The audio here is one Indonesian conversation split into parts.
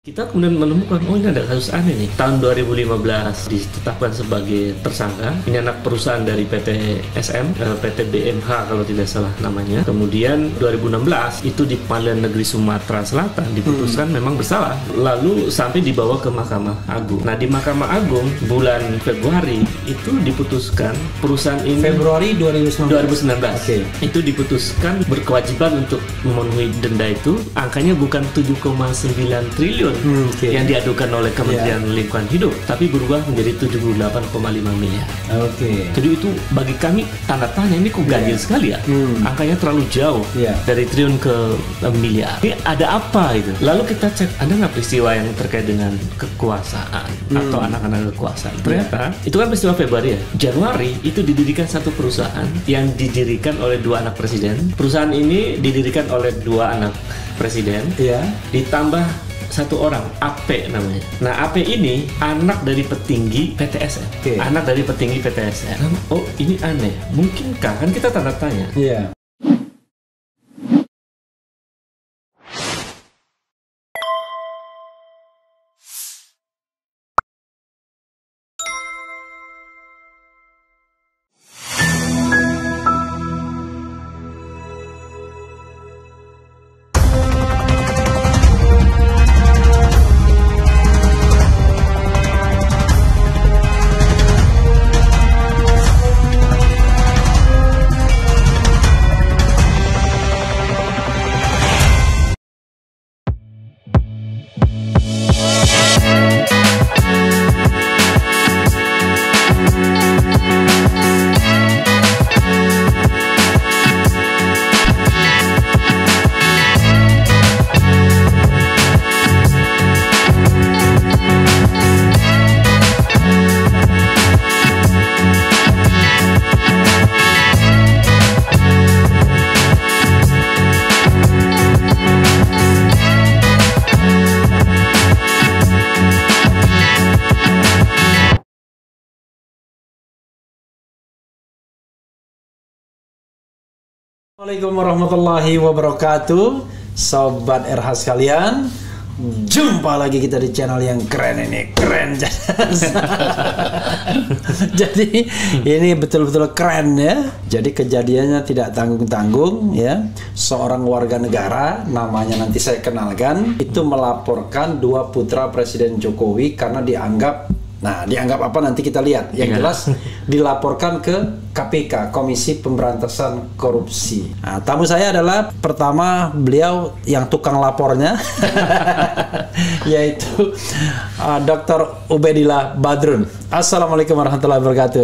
Kita kemudian menemukan, oh ini ada kasus aneh nih. Tahun 2015 ditetapkan sebagai tersangka. Ini anak perusahaan dari PT SM, PT BMH kalau tidak salah namanya. Kemudian 2016 itu di Pengadilan Negeri Sumatera Selatan diputuskan memang bersalah. Lalu sampai dibawa ke Mahkamah Agung. Nah di Mahkamah Agung bulan Februari itu diputuskan perusahaan ini Februari 2019. Okay. Itu diputuskan berkewajiban untuk memenuhi denda itu. Angkanya bukan 7,9 triliun yang diadukan oleh Kementerian Lingkungan Hidup, tapi berubah menjadi 78,5 miliar. Jadi itu bagi kami tanda tanya, ini kok ganjil sekali ya? Angkanya terlalu jauh dari triliun ke miliar. Ini ada apa itu? Lalu kita cek, ada nggak peristiwa yang terkait dengan kekuasaan atau anak-anak kekuasaan? Ternyata itu kan peristiwa Februari ya. Januari itu didirikan satu perusahaan yang didirikan oleh dua anak presiden. Perusahaan ini didirikan oleh dua anak presiden, ditambah satu orang, AP namanya. Nah, AP ini anak dari petinggi PTSN. Anak dari petinggi PTSN. Oh, ini aneh. Mungkinkah? Kan kita tanda tanya. Assalamualaikum warahmatullahi wabarakatuh, Sobat RH sekalian. Jumpa lagi kita di channel yang keren ini, keren. Jadi ini betul-betul keren ya. Jadi kejadiannya tidak tanggung-tanggung ya. Seorang warga negara, namanya nanti saya kenalkan, itu melaporkan dua putra Presiden Jokowi karena dianggap, dianggap apa nanti kita lihat. Yang jelas dilaporkan ke KPK, Komisi Pemberantasan Korupsi. Nah, tamu saya adalah pertama beliau yang tukang lapornya, yaitu Dr. Ubedillah Badrun. Assalamualaikum warahmatullahi wabarakatuh,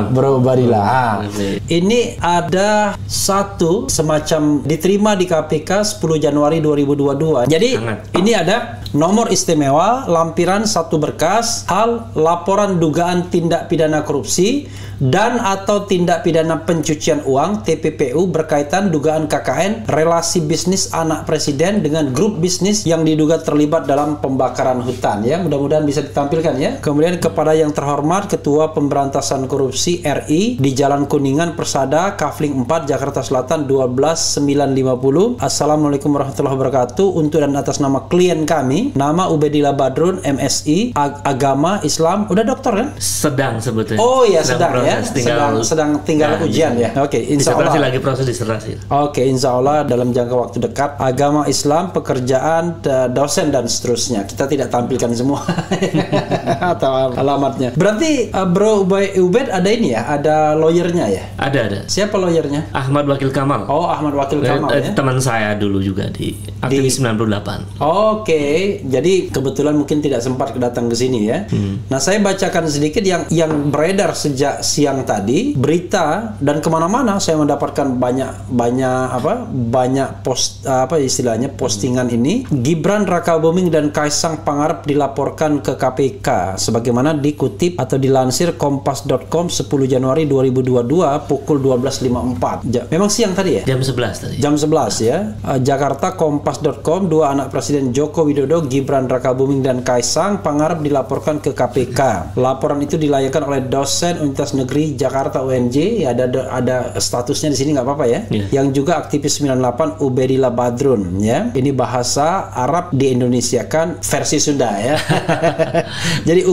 Bro Ubedillah. Ini ada satu semacam diterima di KPK 10 Januari 2022. Jadi ini ada nomor istimewa lampiran satu berkas hal laporan dugaan tindak pidana korupsi dan atau tindak pidana pencucian uang TPPU berkaitan dugaan KKN relasi bisnis anak presiden dengan grup bisnis yang diduga terlibat dalam pembakaran hutan ya. Mudah-mudahan bisa ditampilkan ya. Kemudian kepada yang terhormat Ketua Pemberantasan Korupsi RI di Jalan Kuningan Persada Kafling 4 Jakarta Selatan 12950. Assalamualaikum warahmatullahi wabarakatuh. Untuk dan atas nama klien kami, nama Ubedillah Badrun MSI, agama Islam. Udah dokter kan? Sedang sebetulnya. Oh iya, sedang ya. Sedang tinggal ujian ya. Oke, insya Allah lagi proses disertasi. Oke, insya Allah dalam jangka waktu dekat. Agama Islam, pekerjaan, dosen dan seterusnya. Kita tidak tampilkan semua atau alamatnya. Berarti Bro Ubed ada ini ya, ada lawyernya ya? Ada. Siapa lawyernya? Ahmad Wakil Kamal. Oh, Ahmad Wakil Kamal ya. Teman saya dulu juga di Aktivis 98. Oke, jadi kebetulan mungkin tidak sempat datang ke sini ya. Nah, saya bacakan sedikit yang beredar sejak siang tadi, berita dan kemana-mana saya mendapatkan banyak postingan ini. Gibran Rakabuming dan Kaisang Pangarep dilaporkan ke KPK sebagaimana dikutip atau dilansir kompas.com 10 Januari 2022 pukul 12.54. Memang siang tadi ya? Jam 11 tadi. Jam 11 ya. Jakarta kompas.com, dua anak Presiden Joko Widodo, Gibran Rakabuming dan Kaisang Pangarep dilaporkan ke KPK. Laporan itu dilayangkan oleh dosen Universitas Negeri Jakarta UNJ, ya ada statusnya di sini nggak apa-apa ya. Yang juga aktivis 98 Ubedillah Badrun ya. Ini bahasa Arab di Indonesia kan versi Sunda ya. Jadi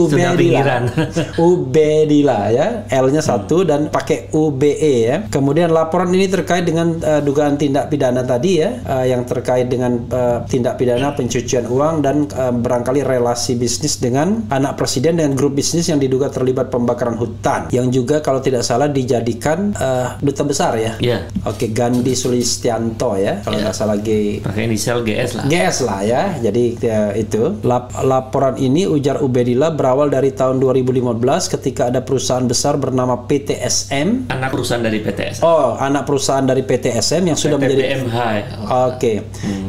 Ubedillah ya, L-nya 1 dan pakai UBE ya. Kemudian laporan ini terkait dengan dugaan tindak pidana tadi ya, yang terkait dengan tindak pidana pencucian uang dan barangkali relasi bisnis dengan anak presiden dengan grup bisnis yang diduga terlibat pembakaran hutan, yang juga kalau tidak salah dijadikan duta besar ya. Oke, Gandhi Sulistianto ya, kalau nggak salah pakai inisial GS lah ya. Jadi itu laporan ini, ujar Ubedillah, berawal dari tahun 2015 ketika ada perusahaan besar bernama PTSM, anak perusahaan dari PTSM. Anak perusahaan dari PTSM yang sudah menjadi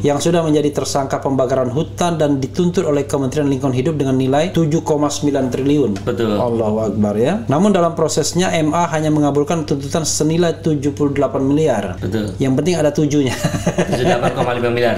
yang sudah menjadi tersangka pembakaran hutan dan dituntut oleh Kementerian Lingkungan Hidup dengan nilai 7,9 triliun. Betul. Allahu Akbar ya. Namun dalam prosesnya MA hanya mengabulkan tuntutan senilai 78 miliar. Betul. Yang penting ada 7-nya. 78,5 miliar.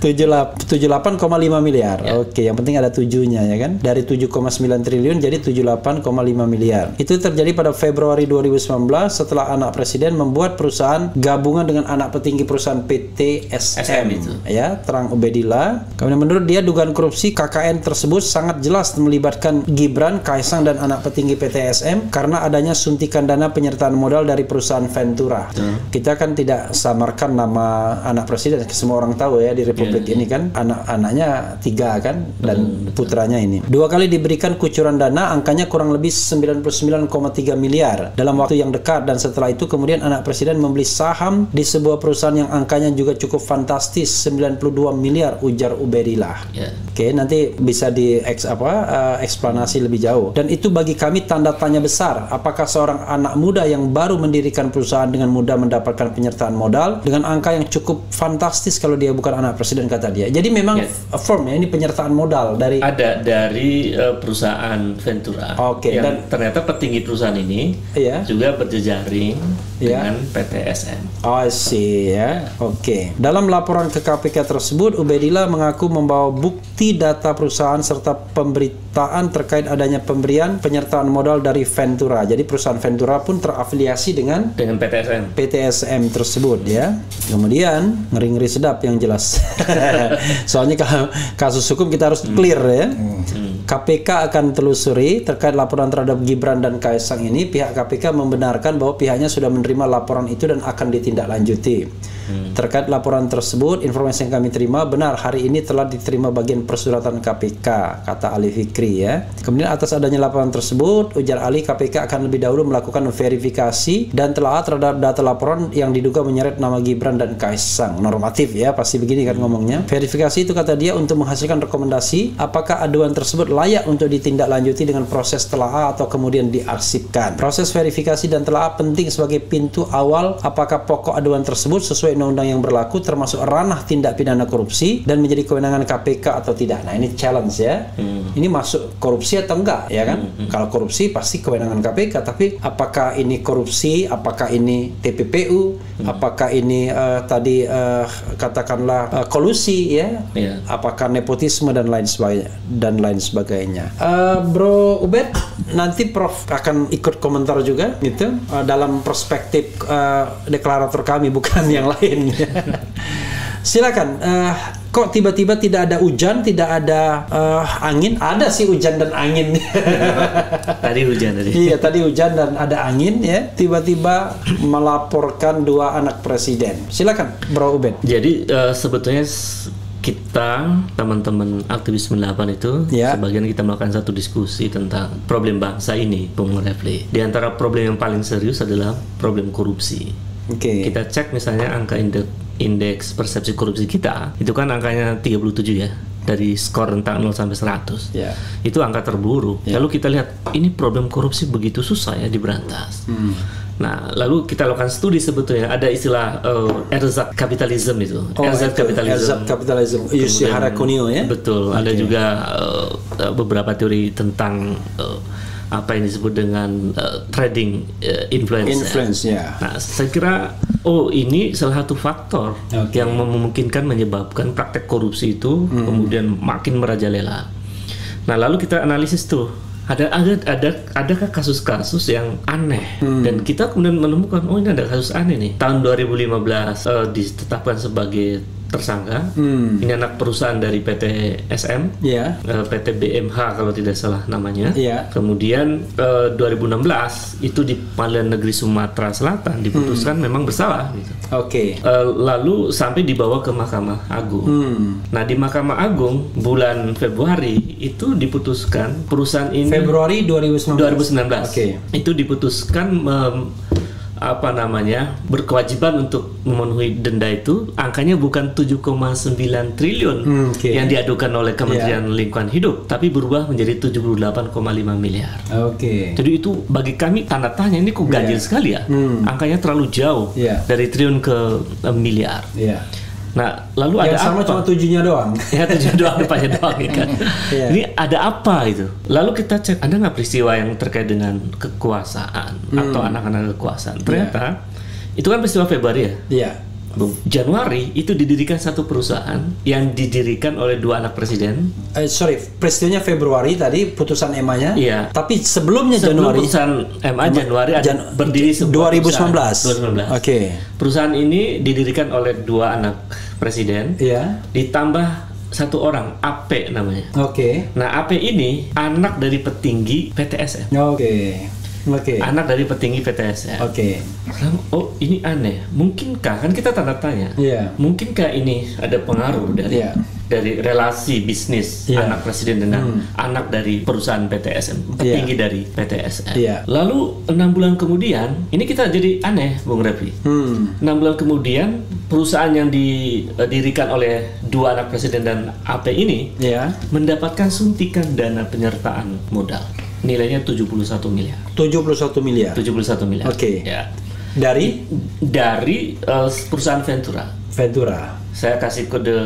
78,5 miliar. Oke, yang penting ada 7-nya ya kan. Dari 7,9 triliun jadi 78,5 miliar. Itu terjadi pada Februari 2019 setelah anak presiden membuat perusahaan gabungan dengan anak petinggi perusahaan PTSM itu. Ya, terang Ubedillah. Kemudian menurut dia dugaan korupsi KKN tersebut sangat jelas melibatkan Gibran, Kaisang dan anak petinggi PTSM karena adanya suntikan dana penyertaan modal dari perusahaan Ventura. Kita kan tidak samarkan nama anak presiden, semua orang tahu ya di Republik ini kan anak-anaknya 3 kan dan putranya ini. 2 kali diberikan kucuran dana, angkanya kurang lebih 99,3 miliar dalam waktu yang dekat, dan setelah itu kemudian anak presiden membeli saham di sebuah perusahaan yang angkanya juga cukup fantastis, 92 miliar, ujar Ubedillah. Oke, nanti bisa eksplanasi lebih jauh. Dan itu bagi kami tanda tanya besar. Apakah seorang anak muda yang baru mendirikan perusahaan dengan mudah mendapatkan penyertaan modal dengan angka yang cukup fantastis kalau dia bukan anak presiden, kata dia. Jadi memang firm ya, ini penyertaan modal dari perusahaan Ventura. Oke, dan ternyata petinggi perusahaan ini juga berjejaring dengan PTSM. Oh, sih ya. Oke. Dalam laporan ke KPK tersebut, Ubedillah mengaku membawa bukti data perusahaan serta pemberitaan terkait adanya pemberian penyertaan modal dari Ventura. Jadi perusahaan Ventura pun terafiliasi dengan PTSM tersebut ya. Kemudian ngeri-ngeri sedap yang jelas. Soalnya kalau kasus hukum kita harus clear ya. KPK akan telusuri terkait laporan terhadap Gibran dan Kaisang ini. Pihak KPK membenarkan bahwa pihaknya sudah menerima laporan itu dan akan ditindaklanjuti. Terkait laporan tersebut, informasi yang kami terima benar hari ini telah diterima bagian persuratan KPK, kata Ali Fikri ya. Kemudian atas adanya laporan tersebut, ujar Ali, KPK akan lebih dahulu melakukan verifikasi dan telaah terhadap data laporan yang diduga menyeret nama Gibran dan Kaisang. Normatif ya, pasti begini kan ngomongnya. Verifikasi itu, kata dia, untuk menghasilkan rekomendasi apakah aduan tersebut layak untuk ditindaklanjuti dengan proses telaah atau kemudian diarsipkan. Proses verifikasi dan telaah penting sebagai pintu awal apakah pokok aduan tersebut sesuai undang-undang yang berlaku termasuk ranah tindak pidana korupsi dan menjadi kewenangan KPK atau tidak. Nah, ini challenge ya. Ini masuk korupsi atau enggak ya kan? Kalau korupsi pasti kewenangan KPK, tapi apakah ini korupsi, apakah ini TPPU, apakah ini katakanlah kolusi ya? Apakah nepotisme dan lain sebagainya. Bro Ubed, nanti Prof akan ikut komentar juga gitu dalam perspektif deklarator kami, bukan yang lain. Silakan. Kok tiba-tiba tidak ada hujan, tidak ada angin? Ada sih hujan dan angin. Tadi hujan tadi. Iya, tadi hujan dan ada angin ya. Tiba-tiba melaporkan 2 anak presiden. Silakan, Bro Ubed. Jadi sebetulnya kita teman-teman aktivis 98 itu sebagian kita melakukan satu diskusi tentang problem bangsa ini, Bung Refli. Di antara problem yang paling serius adalah problem korupsi. Kita cek misalnya angka indeks persepsi korupsi kita, itu kan angkanya 37 ya, dari skor rentang 0 sampai 100. Itu angka terburuk. Lalu kita lihat ini problem korupsi begitu susah ya diberantas. Nah, lalu kita lakukan studi, sebetulnya ada istilah erzat kapitalisme itu. Erzat kapitalisme. Yusi Harakunio ya. Betul. Ada juga beberapa teori tentang apa yang disebut dengan trading influence. Nah, saya kira ini salah satu faktor yang memungkinkan menyebabkan praktek korupsi itu kemudian makin merajalela. Nah, lalu kita analisis tuh Adakah kasus-kasus yang aneh dan kita kemudian menemukan ini ada kasus aneh nih. Tahun 2015 ditetapkan sebagai tersangka. Ini anak perusahaan dari PT SM, PT BMH kalau tidak salah namanya. Kemudian 2016 itu di Pengadilan Negeri Sumatera Selatan diputuskan memang bersalah. Gitu. Lalu sampai dibawa ke Mahkamah Agung. Nah di Mahkamah Agung bulan Februari itu diputuskan perusahaan ini Februari 2019. Itu diputuskan berkewajiban untuk memenuhi denda itu, angkanya bukan 7,9 triliun yang diadukan oleh Kementerian Lingkungan Hidup, tapi berubah menjadi 78,5 miliar. Jadi itu bagi kami tanda tanya, ini kok ganjil sekali ya, angkanya terlalu jauh dari triliun ke miliar. Nah, lalu yang ada sama apa? Cuma 7-nya doang. Ya 7 doang, depannya doang ya kan. Ini ada apa itu? Lalu kita cek, ada nggak peristiwa yang terkait dengan kekuasaan atau anak-anak kekuasaan? Ternyata itu kan peristiwa Februari ya. Januari itu didirikan satu perusahaan yang didirikan oleh 2 anak presiden. Peristiwanya Februari tadi putusan MA-nya. Tapi sebelumnya Januari. Putusan MA Januari ada berdiri 2019. Perusahaan ini didirikan oleh 2 anak presiden. Ditambah 1 orang, AP namanya. Nah AP ini anak dari petinggi PTSM. Anak dari petinggi PTSM. Oh ini aneh. Mungkinkah, kan kita tanda tanya. Mungkinkah ini ada pengaruh dari relasi bisnis anak presiden dengan anak dari perusahaan PTSM, petinggi dari PTSM. Lalu 6 bulan kemudian, ini kita jadi aneh, Bung Refli. 6 bulan kemudian perusahaan yang didirikan oleh 2 anak presiden dan AP ini mendapatkan suntikan dana penyertaan modal. Nilainya 71 miliar. 71 miliar. Dari perusahaan Ventura. Saya kasih kode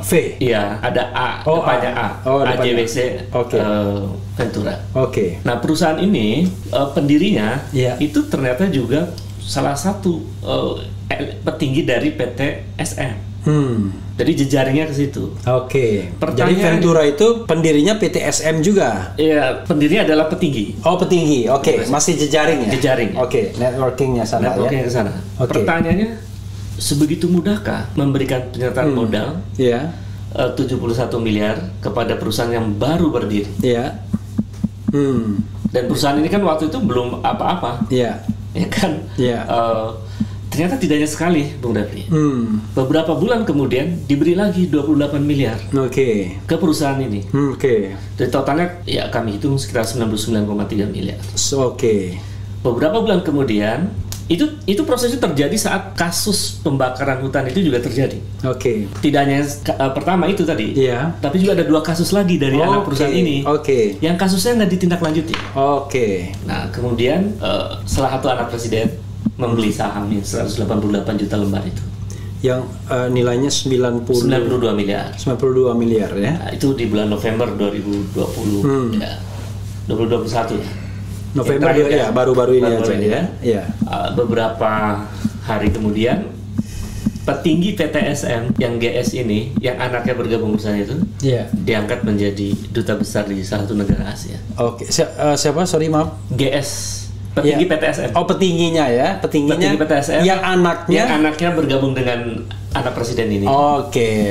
V. Iya, ada A, depannya A. AJWC Ventura. Nah, perusahaan ini pendirinya itu ternyata juga salah satu petinggi dari PT SM. Jadi jejaringnya ke situ. Jadi Ventura itu pendirinya PT SM juga. Iya, pendirinya adalah petinggi. Petinggi. Masih jejaring ya. Jejaring. Networkingnya sana ke sana. Pertanyaannya, sebegitu mudahkah memberikan penyertaan modal 71 miliar kepada perusahaan yang baru berdiri? Dan perusahaan ini kan waktu itu belum apa-apa. Ya kan? Ternyata tidaknya sekali, Bung Dapli. Beberapa bulan kemudian diberi lagi 28 miliar ke perusahaan ini. Jadi totalnya ya kami hitung sekitar 99,3 miliar. Beberapa bulan kemudian itu prosesnya terjadi saat kasus pembakaran hutan itu juga terjadi. Tidak hanya pertama itu tadi, tapi juga ada 2 kasus lagi dari anak perusahaan ini. Yang kasusnya nggak ditindaklanjuti. Nah kemudian salah satu anak presiden membeli saham 188 juta lembar itu. Yang nilainya 92 miliar ya. Nah, itu di bulan November 2020 2021 ya. November baru-baru ini aja ya. Beberapa hari kemudian petinggi PTSM yang GS ini, yang anaknya bergabung bersama itu, diangkat menjadi duta besar di salah satu negara Asia. Siapa? Sorry maaf. GS. Petinggi PTSM. Petingginya ya, petinggi PTSM. Yang anaknya bergabung dengan anak presiden ini.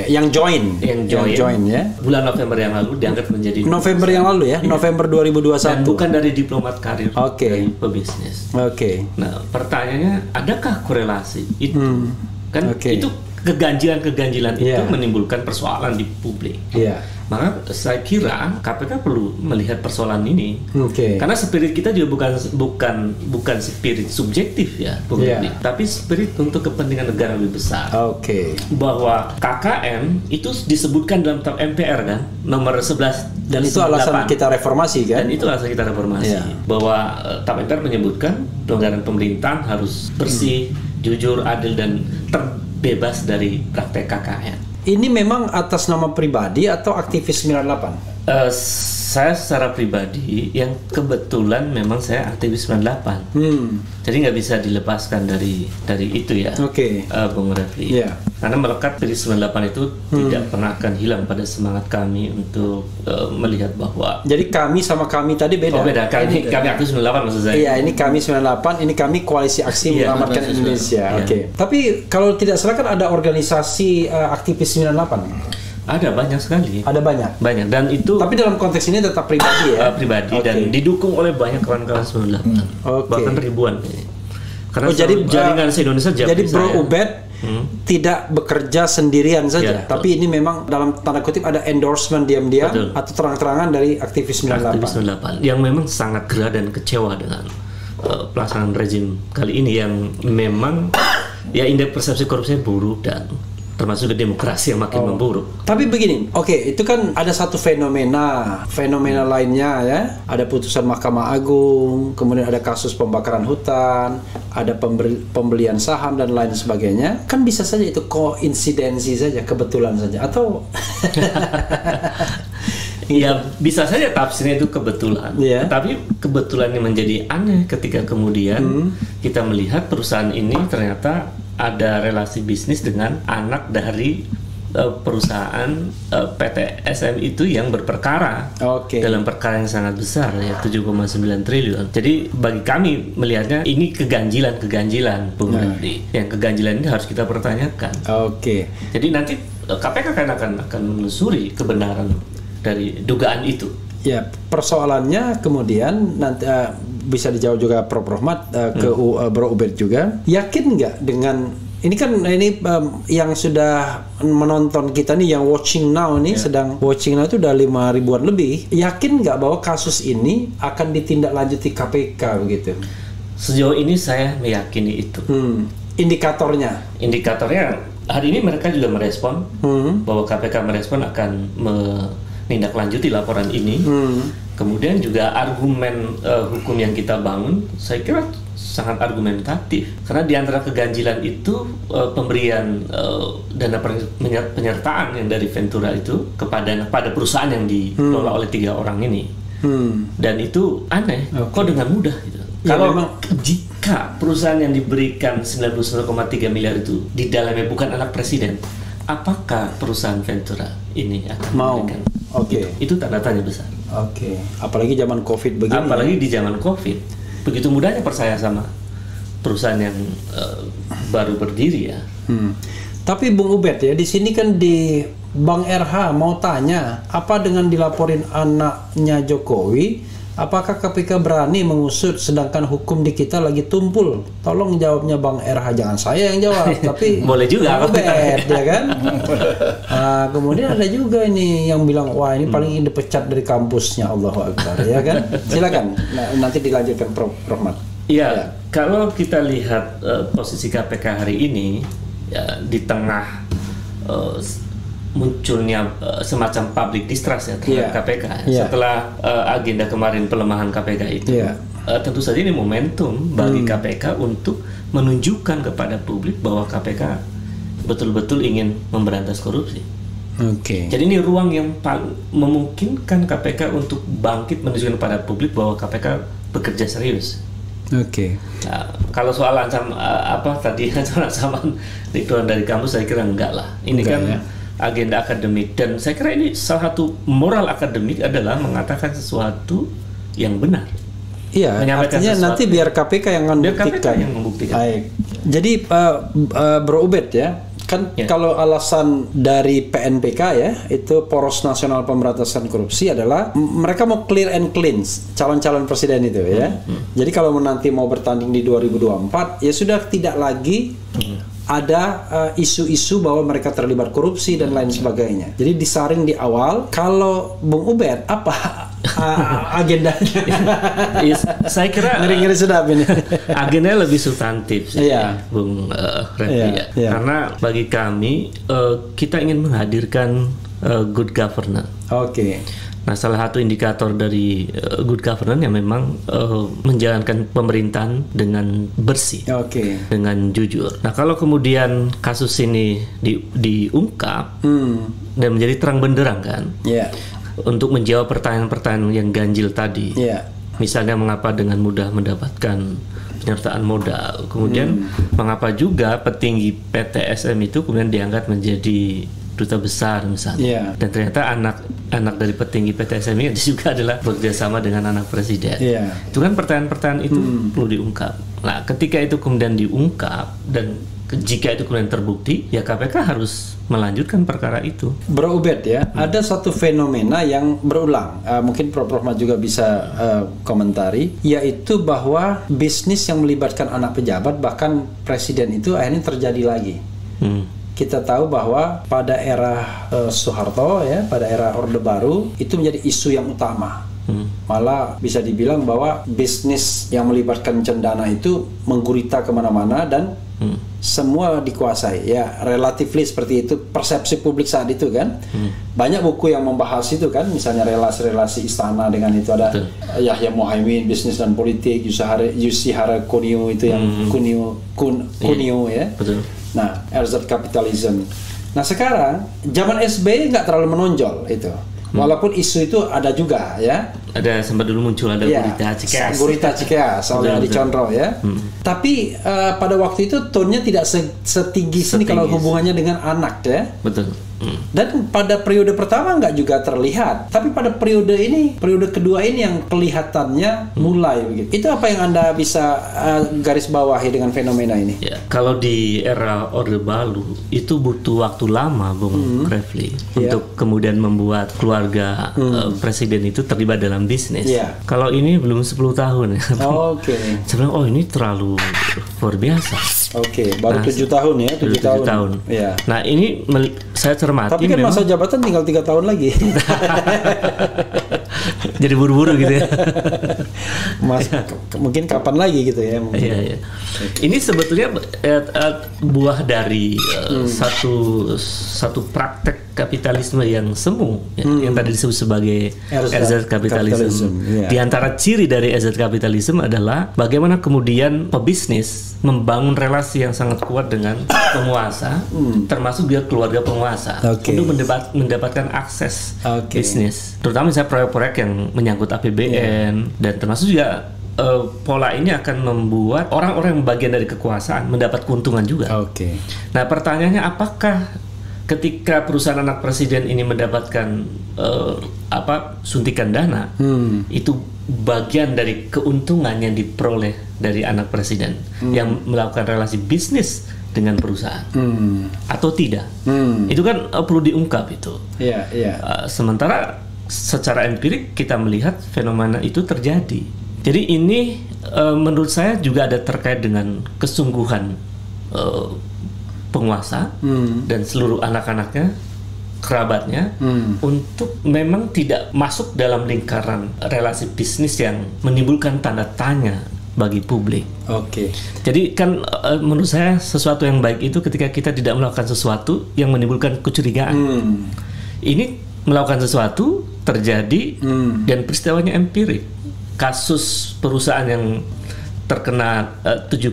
Yang join ya. Bulan November yang lalu diangkat menjadi November yang lalu ya, November 2021. Dan bukan dari diplomat karir, dari pebisnis. Nah, pertanyaannya, adakah korelasi itu? Itu keganjilan itu menimbulkan persoalan di publik. Maka saya kira KPK perlu melihat persoalan ini, karena spirit kita juga bukan spirit subjektif ya, tapi spirit untuk kepentingan negara lebih besar. Bahwa KKN itu disebutkan dalam TAP MPR kan, nomor 11 dan itu alasan kita reformasi kan? Dan itu alasan kita reformasi, bahwa TAP MPR menyebutkan pelanggaran pemerintahan harus bersih, jujur, adil dan terbebas dari praktek KKN. Ini memang atas nama pribadi atau aktivis 98? Saya secara pribadi yang kebetulan memang saya aktivis 98, jadi nggak bisa dilepaskan dari itu ya, Bung Refli. Karena melekat dari 98 itu tidak pernah akan hilang pada semangat kami untuk melihat bahwa. Jadi kami sama kami tadi beda. Oh beda, kami aktivis 98 maksud saya. Iya, ini kami 98, ini kami Koalisi Aksi Menyelamatkan Indonesia. Tapi kalau tidak salah kan ada organisasi aktivis 98. Ada banyak sekali. Ada banyak. Banyak dan itu. Tapi dalam konteks ini tetap pribadi ya. Pribadi dan didukung oleh banyak kawan-kawan 98. Bahkan ribuan. Karena jadi jaringan se-Indonesia. Jadi Bro Ubed tidak bekerja sendirian saja, tapi ini memang dalam tanda kutip ada endorsement diam-diam atau terang-terangan dari aktivis 98. Aktivis 98 yang memang sangat gerah dan kecewa dengan pelaksanaan rezim kali ini yang memang ya indeks persepsi korupsinya buruk dan termasuk demokrasi yang makin memburuk. Tapi begini, itu kan ada satu fenomena lainnya ya. Ada putusan Mahkamah Agung, kemudian ada kasus pembakaran hutan, ada pembelian saham dan lain sebagainya. Kan bisa saja itu koinsidensi saja, kebetulan saja, atau ya bisa saja tafsirnya itu kebetulan. Tapi kebetulannya menjadi aneh ketika kemudian kita melihat perusahaan ini ternyata ada relasi bisnis dengan anak dari perusahaan PT SM itu yang berperkara dalam perkara yang sangat besar ya 7,9 triliun. Jadi bagi kami melihatnya ini keganjilan Bung Refli. Yang keganjilan ini harus kita pertanyakan. Jadi nanti KPK akan menelusuri kebenaran dari dugaan itu. Ya, persoalannya kemudian nanti bisa dijawab juga Prof. Rohmat ke Bro Ubed juga. Yakin nggak dengan ini kan yang sudah menonton kita nih yang watching now nih sedang watching now itu udah 5 ribuan lebih. Yakin nggak bahwa kasus ini akan ditindaklanjuti KPK begitu? Sejauh ini saya meyakini itu. Indikatornya hari ini mereka juga merespon bahwa KPK merespon akan menindaklanjuti laporan ini. Kemudian juga argumen hukum yang kita bangun, saya kira sangat argumentatif. Karena di antara keganjilan itu pemberian dana penyertaan yang dari Ventura itu kepada perusahaan yang dikelola oleh 3 orang ini. Dan itu aneh, kok dengan mudah gitu. Kalau jika perusahaan yang diberikan 99,3 miliar itu di dalamnya bukan anak presiden, apakah perusahaan Ventura ini akan memberikan? Itu tanda tanya besar. Apalagi zaman COVID begini. Apalagi di zaman COVID, begitu mudahnya percaya sama perusahaan yang baru berdiri ya. Tapi Bung Ubed ya, di sini kan di Bang RH mau tanya, apa dengan dilaporin anaknya Jokowi? Apakah KPK berani mengusut sedangkan hukum di kita lagi tumpul? Tolong jawabnya Bang RH, jangan saya yang jawab, tapi boleh juga Ubed ya kan. Kemudian ada juga ini yang bilang wah ini paling dipecat dari kampusnya, Allahu Akbar ya kan. Silakan nanti dilanjutkan Prof. Rohmat. Iya, kalau kita lihat posisi KPK hari ini ya, di tengah munculnya semacam public distrust ya terhadap KPK setelah agenda kemarin pelemahan KPK itu, tentu saja ini momentum bagi KPK untuk menunjukkan kepada publik bahwa KPK betul-betul ingin memberantas korupsi. Jadi ini ruang yang memungkinkan KPK untuk bangkit menunjukkan kepada publik bahwa KPK bekerja serius. Nah, kalau soal ancaman dikeluarkan dari kampus, saya kira enggak lah. Ini agenda akademik, dan saya kira ini salah satu moral akademik adalah mengatakan sesuatu yang benar. Artinya nanti biar KPK yang membuktikan. Baik. Jadi Bro Ubed ya, kan kalau alasan dari PNPK ya, itu Poros Nasional Pemberantasan Korupsi adalah mereka mau clear and clean calon-calon presiden itu ya. Jadi kalau nanti mau bertanding di 2024 ya sudah tidak lagi ada isu-isu bahwa mereka terlibat korupsi dan lain sebagainya. Jadi disaring di awal. Kalau Bung Ubed apa agendanya? Saya kira ngeri-ngeri sedap ini. Agendanya lebih substantif sih, Bung Refli. Karena bagi kami kita ingin menghadirkan good governance. Nah, salah satu indikator dari good governance yang memang menjalankan pemerintahan dengan bersih, dengan jujur. Nah, kalau kemudian kasus ini diungkap dan menjadi terang benderang kan, untuk menjawab pertanyaan-pertanyaan yang ganjil tadi. Iya. Misalnya mengapa dengan mudah mendapatkan penyertaan modal, kemudian mengapa juga petinggi PT SM itu kemudian diangkat menjadi duta besar misalnya, dan ternyata anak dari petinggi PT SM ini juga adalah bekerjasama dengan anak presiden. Itu kan pertanyaan-pertanyaan itu perlu diungkap. Nah, ketika itu kemudian diungkap dan jika itu kemudian terbukti, ya KPK harus melanjutkan perkara itu. Bro Ubed ya, ada satu fenomena yang berulang, mungkin Prof. Rahmat juga bisa komentari, yaitu bahwa bisnis yang melibatkan anak pejabat bahkan presiden itu akhirnya terjadi lagi. Kita tahu bahwa pada era Soeharto ya, pada era Orde Baru itu menjadi isu yang utama. Malah bisa dibilang bahwa bisnis yang melibatkan cendana itu menggurita kemana-mana dan semua dikuasai. Ya, relatively seperti itu persepsi publik saat itu kan. Banyak buku yang membahas itu kan, misalnya relasi-relasi istana dengan itu ada Yahya Muhaimin, bisnis dan politik, Yoshihara Kunio itu yang Kunio ya. Betul. Nah, RZ Capitalism. Nah, sekarang zaman SBY nggak terlalu menonjol itu. Walaupun isu itu ada juga ya. Ada sempat dulu muncul ada Gurita Cikeas. Gurita Cikeas oleh Adi Condro ya. Tapi pada waktu itu tone-nya tidak setinggi sini kalau hubungannya dengan anak ya. Betul. Dan pada periode pertama nggak juga terlihat, tapi pada periode kedua ini yang kelihatannya mulai begitu. Itu apa yang Anda bisa garis bawahi dengan fenomena ini? Ya, kalau di era Orde Baru itu butuh waktu lama, Bung Refli, untuk kemudian membuat keluarga presiden itu terlibat dalam bisnis. Kalau ini belum 10 tahun. Sebenarnya ini terlalu luar biasa. Baru 7 tahun ya, 7 tahun. Ya. Nah, ini saya cermati. Tapi kan masa jabatan tinggal 3 tahun lagi. Jadi buru-buru gitu ya. Mungkin kapan lagi gitu ya. Iya. Ini sebetulnya buah dari satu praktek kapitalisme yang semu, yang tadi disebut sebagai RZ Capitalism. Di antara ciri dari RZ Capitalism adalah bagaimana kemudian pebisnis membangun relasi yang sangat kuat dengan penguasa, termasuk dia keluarga penguasa, untuk mendapatkan akses bisnis. Terutama misalnya proyek-proyek yang menyangkut APBN, dan termasuk juga pola ini akan membuat orang-orang yang bagian dari kekuasaan mendapat keuntungan juga. Nah, pertanyaannya, apakah ketika perusahaan anak presiden ini mendapatkan suntikan dana, itu bagian dari keuntungan yang diperoleh dari anak presiden yang melakukan relasi bisnis dengan perusahaan atau tidak? Itu kan perlu diungkap itu. Sementara secara empirik kita melihat fenomena itu terjadi. Jadi ini menurut saya juga ada terkait dengan kesungguhan penguasa dan seluruh anak-anaknya, kerabatnya, untuk memang tidak masuk dalam lingkaran relasi bisnis yang menimbulkan tanda tanya bagi publik. Jadi kan menurut saya sesuatu yang baik itu ketika kita tidak melakukan sesuatu yang menimbulkan kecurigaan. Ini melakukan sesuatu terjadi dan peristiwanya empirik. Kasus perusahaan yang terkena 7,9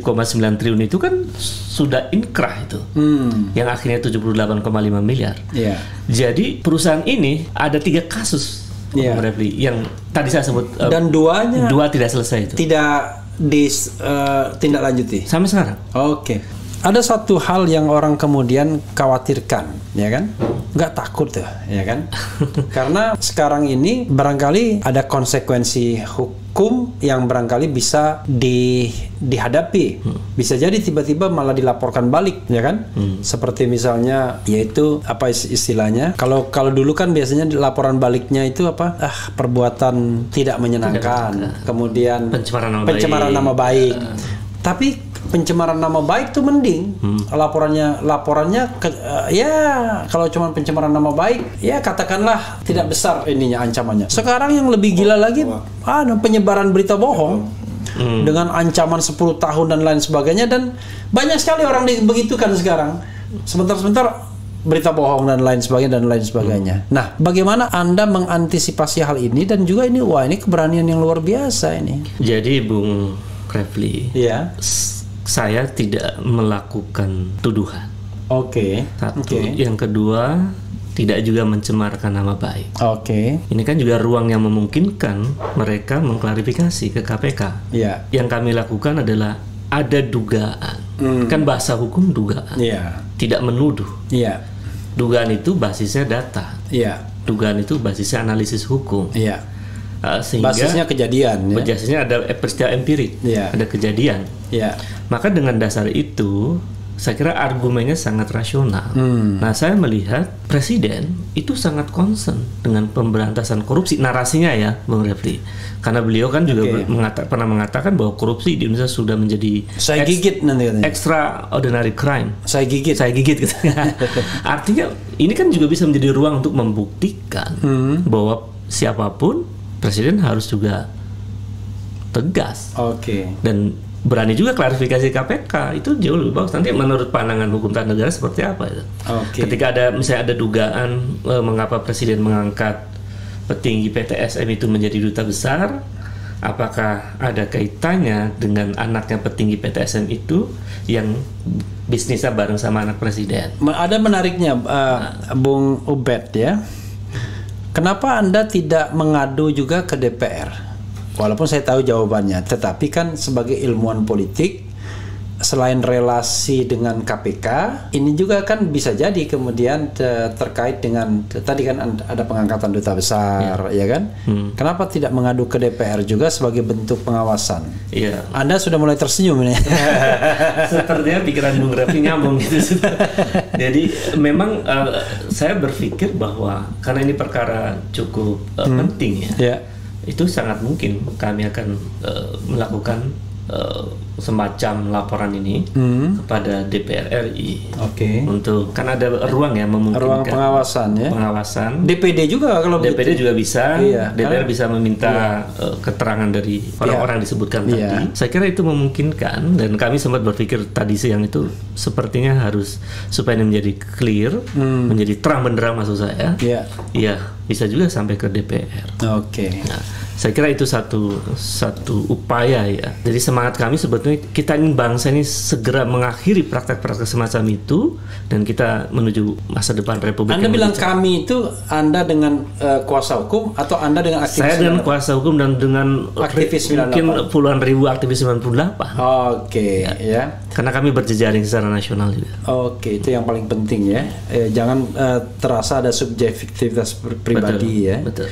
triliun itu kan sudah inkrah itu, yang akhirnya 78,5 miliar. Jadi perusahaan ini ada 3 kasus yang tadi saya sebut, dan dua tidak selesai itu. Tidak ditindaklanjuti sampai sekarang. Ada satu hal yang orang kemudian khawatirkan, ya kan? Nggak takut ya kan? Karena sekarang ini barangkali ada konsekuensi hukum yang barangkali bisa dihadapi. Bisa jadi tiba-tiba malah dilaporkan balik, ya kan? Seperti misalnya, yaitu apa istilahnya? Kalau dulu kan biasanya laporan baliknya itu apa? Perbuatan tidak menyenangkan, kemudian pencemaran nama baik. Tapi pencemaran nama baik tuh mending. Laporannya ya kalau cuma pencemaran nama baik ya katakanlah tidak besar ininya ancamannya. Sekarang yang lebih gila lagi penyebaran berita bohong dengan ancaman 10 tahun dan lain sebagainya, dan banyak sekali orang begitukan sekarang. Sebentar berita bohong dan lain sebagainya. Nah, bagaimana Anda mengantisipasi hal ini, dan juga ini keberanian yang luar biasa ini. Jadi Bung Refli, saya tidak melakukan tuduhan. Satu. Yang kedua, tidak juga mencemarkan nama baik. Oke. Ini kan juga ruang yang memungkinkan mereka mengklarifikasi ke KPK. Iya. Yang kami lakukan adalah ada dugaan. Kan bahasa hukum dugaan. Iya. Tidak menuduh. Iya. Dugaan itu basisnya data. Iya. Dugaan itu basisnya analisis hukum. Iya. Sehingga Basisnya kejadian. Ya? basisnya ada peristiwa empirik, Iya. ada kejadian. Iya. Maka dengan dasar itu, saya kira argumennya sangat rasional. Nah, saya melihat Presiden itu sangat concern dengan pemberantasan korupsi. Narasinya ya, Bung Refli. Karena beliau kan juga pernah mengatakan bahwa korupsi di Indonesia sudah menjadi Saya gigit nanti katanya. extraordinary crime. Saya gigit. Saya gigit gitu. Artinya ini kan juga bisa menjadi ruang untuk membuktikan bahwa siapapun Presiden harus juga tegas. Oke. Dan berani juga klarifikasi KPK, itu jauh lebih bagus. Nanti menurut pandangan hukum tata negara seperti apa itu? Oke. Ketika ada misalnya ada dugaan mengapa Presiden mengangkat petinggi PTSM itu menjadi duta besar, apakah ada kaitannya dengan anaknya petinggi PTSM itu yang bisnisnya bareng sama anak Presiden? Ada menariknya, Bung Ubed ya. Kenapa Anda tidak mengadu juga ke DPR? Walaupun saya tahu jawabannya, tetapi kan sebagai ilmuwan politik, selain relasi dengan KPK, ini juga kan bisa jadi kemudian terkait dengan tadi kan ada pengangkatan duta besar, ya kan? Kenapa tidak mengadu ke DPR juga sebagai bentuk pengawasan? Iya. Anda sudah mulai tersenyum ini. Sepertinya pikiran Bung Raffi nyambung gitu. Jadi memang saya berpikir bahwa karena ini perkara cukup penting ya. Ya. Itu sangat mungkin kami akan melakukan semacam laporan ini kepada DPR RI. Oke. Untuk kan ada ruang ya memungkinkan Ruang pengawasan ya. Pengawasan. DPD juga kalau DPD begitu. juga bisa. Iya, DPR karena- bisa meminta keterangan dari orang-orang yang disebutkan Iya. tadi. Saya kira itu memungkinkan dan kami sempat berpikir tadi siang itu sepertinya harus supaya ini menjadi clear, menjadi terang benderang maksud saya. Iya. Iya, bisa juga sampai ke DPR. Oke. Nah, saya kira itu satu upaya ya. Jadi semangat kami sebetulnya kita ingin bangsa ini segera mengakhiri praktek-praktek semacam itu dan kita menuju masa depan Republik. Anda yang bilang lebih cerah. kami itu Anda dengan kuasa hukum atau Anda dengan aktivis? Saya dengan kuasa hukum dan dengan Aktivis 98. mungkin puluhan ribu aktivis 98. Oke, ya. Karena kami berjejaring secara nasional juga. Oke, itu yang paling penting ya. Jangan terasa ada subjektivitas pribadi ya. Betul.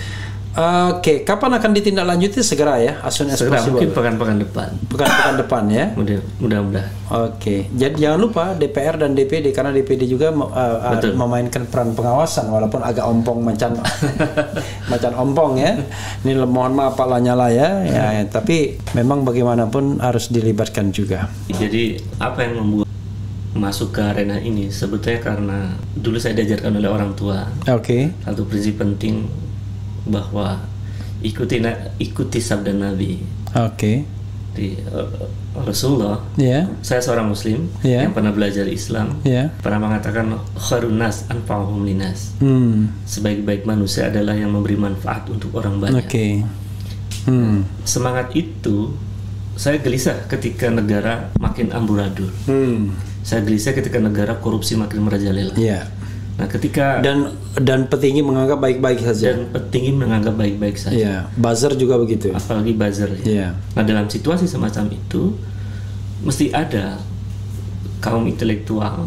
Oke, kapan akan ditindaklanjuti? Segera ya, as soon as Segera possible. mungkin pekan-pekan depan. Pekan-pekan depan ya. Mudah-mudahan. Oke, jadi jangan lupa DPR dan DPD karena DPD juga Betul. memainkan peran pengawasan walaupun agak ompong macan macan ompong ya. Ini mohon maaf Pak Lanyala ya, tapi memang bagaimanapun harus dilibatkan juga. Jadi apa yang membuat masuk ke arena ini sebetulnya karena dulu saya diajarkan oleh orang tua. Oke. Satu prinsip penting bahwa ikuti sabda Nabi. Oke. Di Rasulullah. Ya. Saya seorang Muslim Ya. yang pernah belajar Islam. Ya. Pernah mengatakan khairun nas anfa'uhum linas. Sebaik-baik manusia adalah yang memberi manfaat untuk orang banyak. Oke. Semangat itu saya gelisah ketika negara makin amburadul. Saya gelisah ketika negara korupsi makin merajalela. Ya. Nah, ketika Dan petinggi menganggap baik-baik saja. dan petinggi menganggap baik-baik saja. Ya. Buzzer juga begitu. Apalagi buzzer ya. Ya. Nah, dalam situasi semacam itu mesti ada kaum intelektual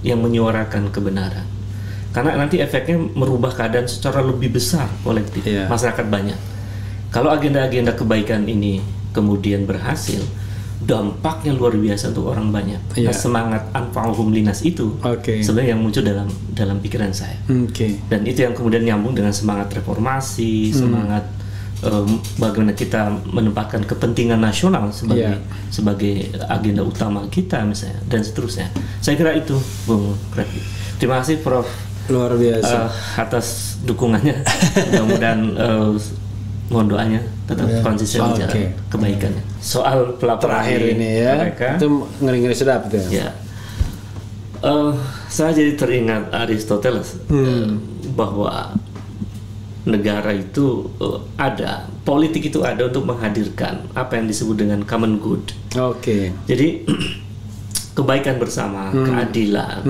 yang menyuarakan kebenaran. Karena nanti efeknya merubah keadaan secara lebih besar kolektif Iya. masyarakat banyak. Kalau agenda-agenda kebaikan ini kemudian berhasil, dampaknya luar biasa untuk orang banyak. Iya. Nah, semangat anfa'uhum linas itu Oke. sebenarnya yang muncul dalam pikiran saya. Oke. Dan itu yang kemudian nyambung dengan semangat reformasi, semangat bagaimana kita menempatkan kepentingan nasional sebagai agenda utama kita misalnya dan seterusnya. Saya kira itu, Bung Refli. Terima kasih Prof. Luar biasa. Atas dukungannya. Mudah-mudahan mohon doanya tetap konsisten Oke. jalan kebaikannya. Soal pelaporan Terakhir ini ya. KPK, Itu ngeri-ngeri sedap itu. ya. Saya jadi teringat Aristoteles bahwa negara itu ada, politik itu ada untuk menghadirkan apa yang disebut dengan common good. Oke. Jadi kebaikan bersama, keadilan,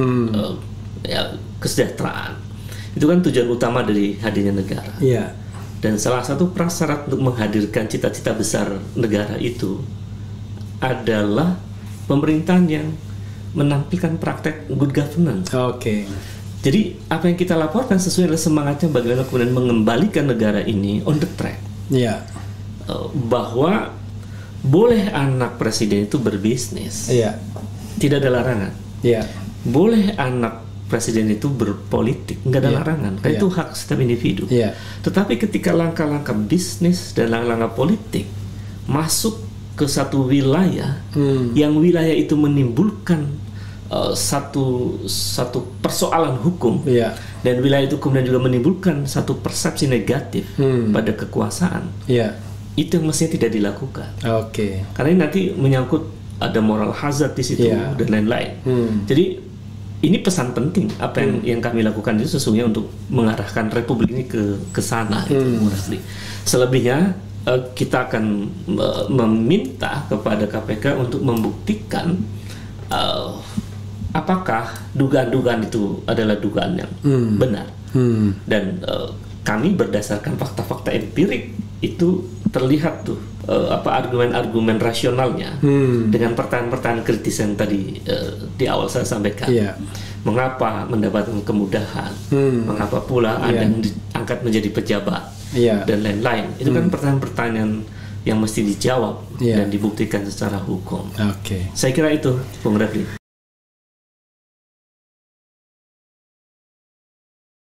ya, kesejahteraan Itu kan tujuan utama dari hadirnya negara. Iya. Dan salah satu prasyarat untuk menghadirkan cita-cita besar negara itu adalah pemerintahan yang menampilkan praktek good governance. Oke. Jadi apa yang kita laporkan sesuai dengan semangatnya bagaimana kemudian mengembalikan negara ini on the track. Iya. Bahwa boleh anak presiden itu berbisnis. Iya. Tidak ada larangan. Iya. Boleh anak presiden itu berpolitik, nggak ada larangan. Kan itu hak setiap individu. Iya. Tetapi ketika langkah-langkah bisnis dan langkah-langkah politik masuk ke satu wilayah, yang wilayah itu menimbulkan satu persoalan hukum, dan wilayah itu kemudian juga menimbulkan satu persepsi negatif pada kekuasaan, itu yang mestinya tidak dilakukan. Karena ini nanti menyangkut ada moral hazard di situ dan lain-lain. Jadi ini pesan penting apa yang kami lakukan itu sesungguhnya untuk mengarahkan Republik ini ke sana. Selebihnya kita akan meminta kepada KPK untuk membuktikan apakah dugaan-dugaan itu adalah dugaan yang benar. Dan kami berdasarkan fakta-fakta empirik itu terlihat tuh argumen-argumen rasionalnya dengan pertanyaan-pertanyaan kritis yang tadi di awal saya sampaikan. Mengapa mendapatkan kemudahan? Mengapa pula ada yang diangkat menjadi pejabat dan lain-lain? Itu kan pertanyaan-pertanyaan yang mesti dijawab dan dibuktikan secara hukum. Saya kira itu, Bung Refli.